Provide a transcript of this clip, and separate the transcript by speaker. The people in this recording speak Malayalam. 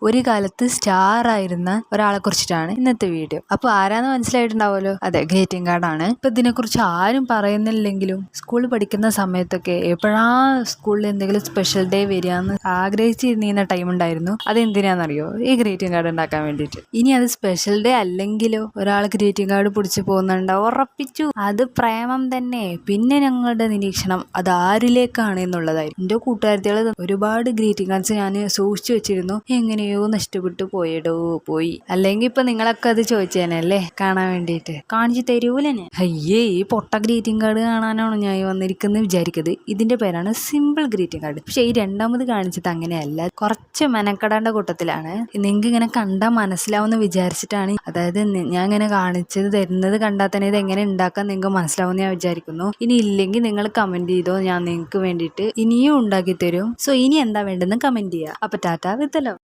Speaker 1: ഒരു കാലത്ത് സ്റ്റാർ ആയിരുന്ന ഒരാളെ കുറിച്ചിട്ടാണ് ഇന്നത്തെ വീഡിയോ. അപ്പോൾ ആരാന്ന് മനസ്സിലായിട്ടുണ്ടാവുമല്ലോ, അതെ, ഗ്രീറ്റിംഗ് കാർഡാണ്. ഇപ്പൊ ഇതിനെക്കുറിച്ച് ആരും പറയുന്നില്ലെങ്കിലും സ്കൂളിൽ പഠിക്കുന്ന സമയത്തൊക്കെ എപ്പോഴാ സ്കൂളിൽ എന്തെങ്കിലും സ്പെഷ്യൽ ഡേ വരികയെന്ന് ആഗ്രഹിച്ചിരുന്ന ടൈം ഉണ്ടായിരുന്നു. അതെന്തിനാണെന്നറിയോ? ഈ ഗ്രീറ്റിംഗ് കാർഡ് ഉണ്ടാക്കാൻ വേണ്ടിയിട്ട്. ഇനി അത് സ്പെഷ്യൽ ഡേ അല്ലെങ്കിലോ ഒരാൾ ഗ്രീറ്റിംഗ് കാർഡ് പിടിച്ച് പോകുന്നുണ്ടോ, ഉറപ്പിച്ചു അത് പ്രേമം തന്നെ. പിന്നെ ഞങ്ങളുടെ നിരീക്ഷണം അത് ആരിലേക്കാണ് എന്നുള്ളതായിരുന്നു. എൻ്റെ കൂട്ടുകാരികൾ ഒരുപാട് ഗ്രീറ്റിംഗ് കാർഡ്സ് ഞാൻ സൂക്ഷിച്ചു വെച്ചിരുന്നു. എങ്ങനെയോ നഷ്ടപ്പെട്ടു പോയി. അല്ലെങ്കിൽ ഇപ്പൊ നിങ്ങളൊക്കെ അത് ചോദിച്ചേനല്ലേ കാണാൻ വേണ്ടിയിട്ട്. കാണിച്ചു തരൂലനെ. അയ്യേ, ഈ പൊട്ട ഗ്രീറ്റിംഗ് കാർഡ് കാണാനാണോ ഞാൻ വന്നിരിക്കുന്നത് വിചാരിക്കുന്നത്. ഇതിന്റെ പേരാണ് സിമ്പിൾ ഗ്രീറ്റിംഗ് കാർഡ്. പക്ഷെ ഈ രണ്ടാമത് കാണിച്ചത് അങ്ങനെയല്ല, കുറച്ച് മെനക്കെടേണ്ട കൂട്ടത്തിലാണ്. നിങ്ങൾക്ക് ഇങ്ങനെ കണ്ടാൽ മനസ്സിലാവുമെന്ന് വിചാരിച്ചിട്ടാണ്. അതായത് ഞാൻ ഇങ്ങനെ കാണിച്ചത് തരുന്നത് കണ്ടാൽ തന്നെ ഇത് എങ്ങനെ ഉണ്ടാക്കാൻ നിങ്ങൾക്ക് മനസ്സിലാവുമെന്ന് ഞാൻ വിചാരിക്കുന്നു. ഇനി ഇല്ലെങ്കിൽ നിങ്ങൾ കമന്റ് ചെയ്തോ, ഞാൻ നിങ്ങൾക്ക് വേണ്ടിയിട്ട് ഇനിയും ഉണ്ടാക്കി തരും. സോ ഇനി എന്താ വേണ്ടെന്ന് കമന്റ് ചെയ്യുക. അപ്പൊ ടാറ്റ വിത്ത് ലവ്.